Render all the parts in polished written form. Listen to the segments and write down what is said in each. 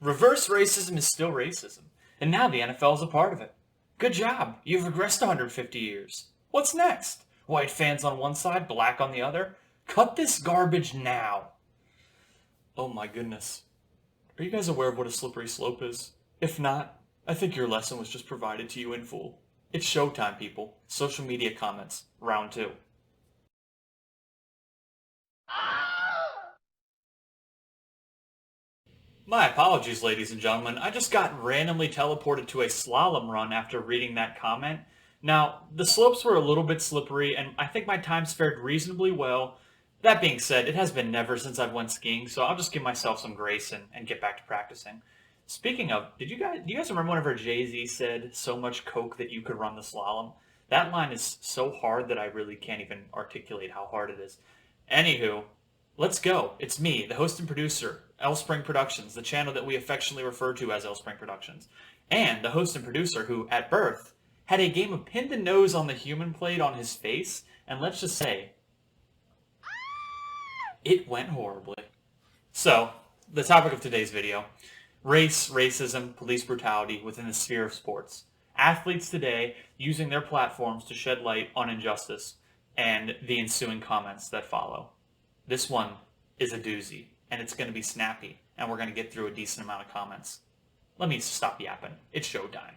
Reverse racism is still racism, and now the NFL is a part of it. Good job, you've regressed 150 years. What's next? White fans on one side, black on the other? Cut this garbage now. Oh my goodness. Are you guys aware of what a slippery slope is? If not, I think your lesson was just provided to you in full. It's showtime, people. Social media comments, round 2. My apologies, ladies and gentlemen. I just got randomly teleported to a slalom run after reading that comment. Now, the slopes were a little bit slippery, and I think my times fared reasonably well. That being said, it has been never since I've went skiing, so I'll just give myself some grace and get back to practicing. Speaking of, do you guys remember whenever Jay-Z said, "So much coke that you could run the slalom"? That line is so hard that I really can't even articulate how hard it is. Anywho, let's go. It's me, the host and producer, Spring Productions, the channel that we affectionately refer to as Spring Productions, and the host and producer who, at birth, had a game of pin the nose on the human plate on his face, and let's just say, it went horribly. So, the topic of today's video, race, racism, police brutality within the sphere of sports. Athletes today using their platforms to shed light on injustice and the ensuing comments that follow. This one is a doozy, and it's going to be snappy, and we're going to get through a decent amount of comments. Let me stop yapping. It's showtime.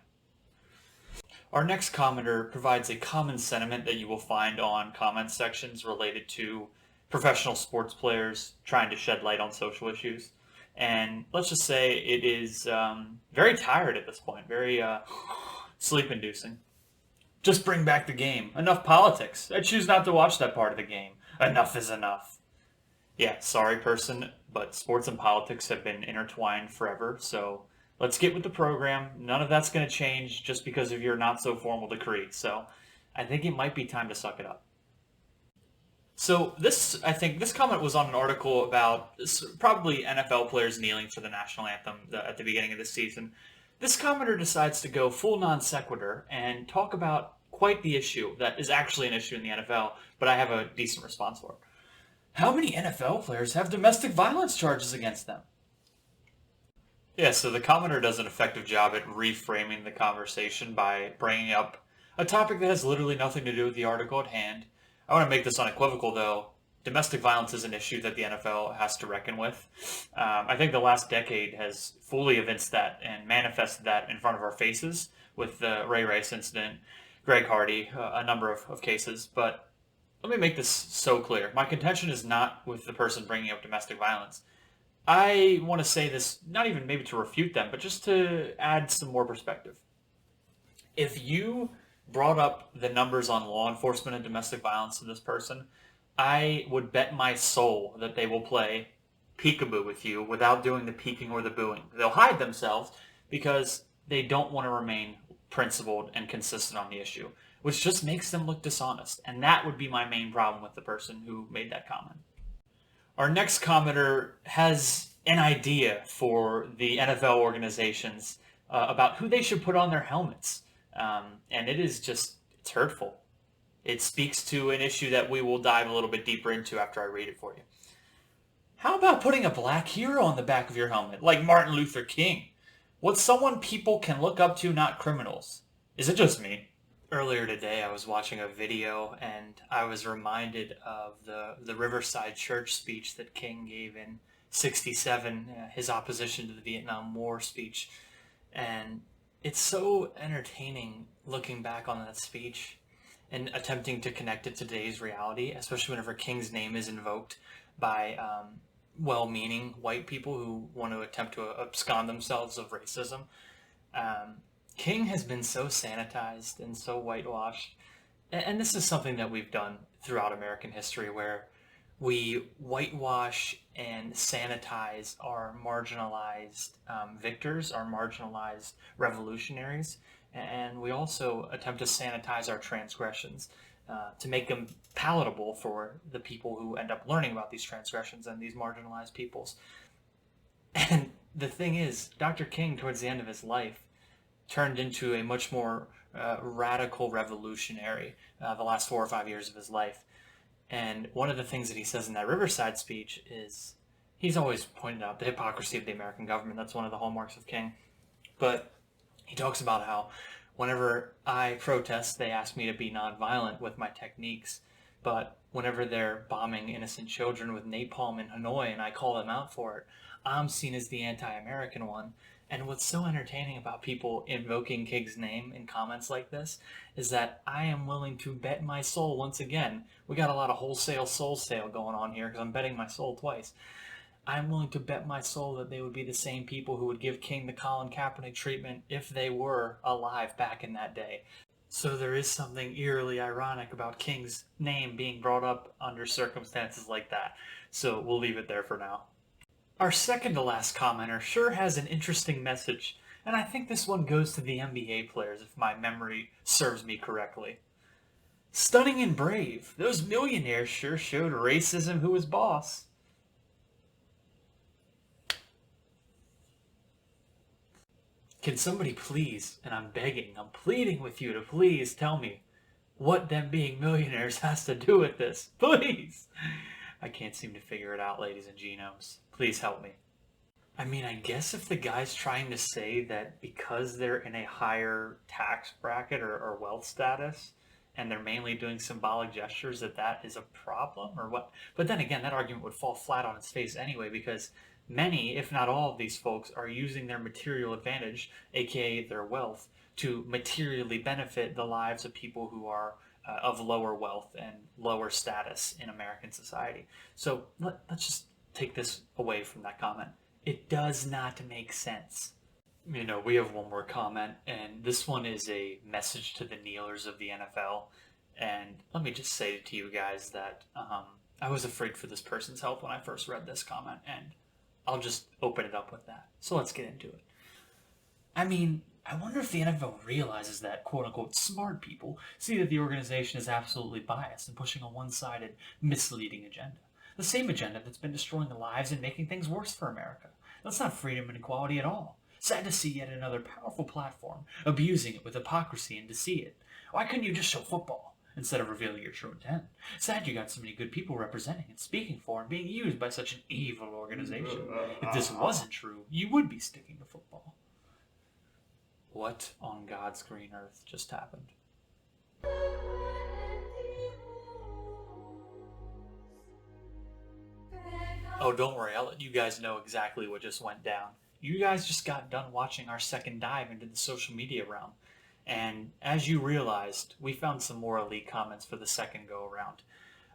Our next commenter provides a common sentiment that you will find on comment sections related to professional sports players trying to shed light on social issues. And let's just say it is very tired at this point, very sleep-inducing. Just bring back the game. Enough politics. I choose not to watch that part of the game. Enough is enough. Yeah, sorry person, but sports and politics have been intertwined forever, so let's get with the program. None of that's going to change just because of your not-so-formal decree, so I think it might be time to suck it up. So I think this comment was on an article about probably NFL players kneeling for the national anthem at the beginning of the season. This commenter decides to go full non sequitur and talk about quite the issue that is actually an issue in the NFL, but I have a decent response for it. How many NFL players have domestic violence charges against them? Yeah, so the commenter does an effective job at reframing the conversation by bringing up a topic that has literally nothing to do with the article at hand. I want to make this unequivocal, though. Domestic violence is an issue that the NFL has to reckon with. I think the last decade has fully evinced that and manifested that in front of our faces with the Ray Rice incident, Greg Hardy, a number of cases. But let me make this so clear. My contention is not with the person bringing up domestic violence. I want to say this, not even maybe to refute them, but just to add some more perspective. If you brought up the numbers on law enforcement and domestic violence to this person, I would bet my soul that they will play peekaboo with you without doing the peeking or the booing. They'll hide themselves because they don't want to remain principled and consistent on the issue, which just makes them look dishonest. And that would be my main problem with the person who made that comment. Our next commenter has an idea for the NFL organizations about who they should put on their helmets. And it's hurtful. It speaks to an issue that we will dive a little bit deeper into after I read it for you. How about putting a black hero on the back of your helmet, like Martin Luther King? What's someone people can look up to, not criminals? Is it just me? Earlier today, I was watching a video, and I was reminded of the Riverside Church speech that King gave in '67, his opposition to the Vietnam War speech. And it's so entertaining looking back on that speech and attempting to connect it to today's reality, especially whenever King's name is invoked by well-meaning white people who want to attempt to abscond themselves of racism. King has been so sanitized and so whitewashed, and this is something that we've done throughout American history, where we whitewash and sanitize our marginalized victors, our marginalized revolutionaries, and we also attempt to sanitize our transgressions to make them palatable for the people who end up learning about these transgressions and these marginalized peoples. And the thing is, Dr. King, towards the end of his life, turned into a much more radical revolutionary the last 4 or 5 years of his life. And one of the things that he says in that Riverside speech is He's always pointed out the hypocrisy of the American government. That's one of the hallmarks of King. But he talks about how whenever I protest, they ask me to be nonviolent with my techniques. But whenever they're bombing innocent children with napalm in Hanoi and I call them out for it, I'm seen as the anti-American one. And what's so entertaining about people invoking King's name in comments like this is that I am willing to bet my soul once again. We got a lot of wholesale soul sale going on here because I'm betting my soul twice. I'm willing to bet my soul that they would be the same people who would give King the Colin Kaepernick treatment if they were alive back in that day. So there is something eerily ironic about King's name being brought up under circumstances like that. So we'll leave it there for now. Our second to last commenter sure has an interesting message, and I think this one goes to the NBA players if my memory serves me correctly. Stunning and brave, those millionaires sure showed racism who was boss. Can somebody please, and I'm begging, I'm pleading with you to please tell me what them being millionaires has to do with this? Please! I can't seem to figure it out, ladies and genomes. Please help me. I mean, I guess if the guy's trying to say that because they're in a higher tax bracket or wealth status, and they're mainly doing symbolic gestures, that is a problem, or what? But then again, that argument would fall flat on its face anyway, because many, if not all of these folks, are using their material advantage, aka their wealth, to materially benefit the lives of people who are of lower wealth and lower status in American society. So let's just take this away from that comment. It does not make sense. You know, we have one more comment, and this one is a message to the kneelers of the NFL. And let me just say to you guys that I was afraid for this person's health when I first read this comment, and I'll just open it up with that. So let's get into it. I mean, I wonder if the NFL realizes that quote-unquote smart people see that the organization is absolutely biased and pushing a one-sided, misleading agenda. The same agenda that's been destroying the lives and making things worse for America. That's not freedom and equality at all. Sad to see yet another powerful platform abusing it with hypocrisy and deceit. Why couldn't you just show football instead of revealing your true intent? Sad you got so many good people representing and speaking for and being used by such an evil organization. If this wasn't true, you would be sticking to football. What on God's green earth just happened? Oh, don't worry, I'll let you guys know exactly what just went down. You guys just got done watching our second dive into the social media realm. And as you realized, we found some more elite comments for the second go around.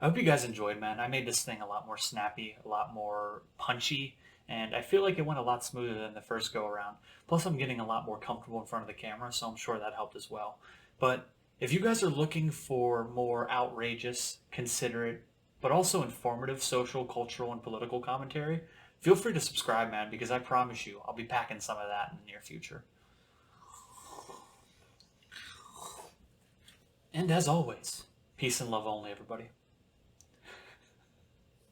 I hope you guys enjoyed, man. I made this thing a lot more snappy, a lot more punchy, and I feel like it went a lot smoother than the first go around. Plus, I'm getting a lot more comfortable in front of the camera, so I'm sure that helped as well. But if you guys are looking for more outrageous, considerate, but also informative social, cultural, and political commentary, feel free to subscribe, man, because I promise you, I'll be packing some of that in the near future. And as always, peace and love only, everybody.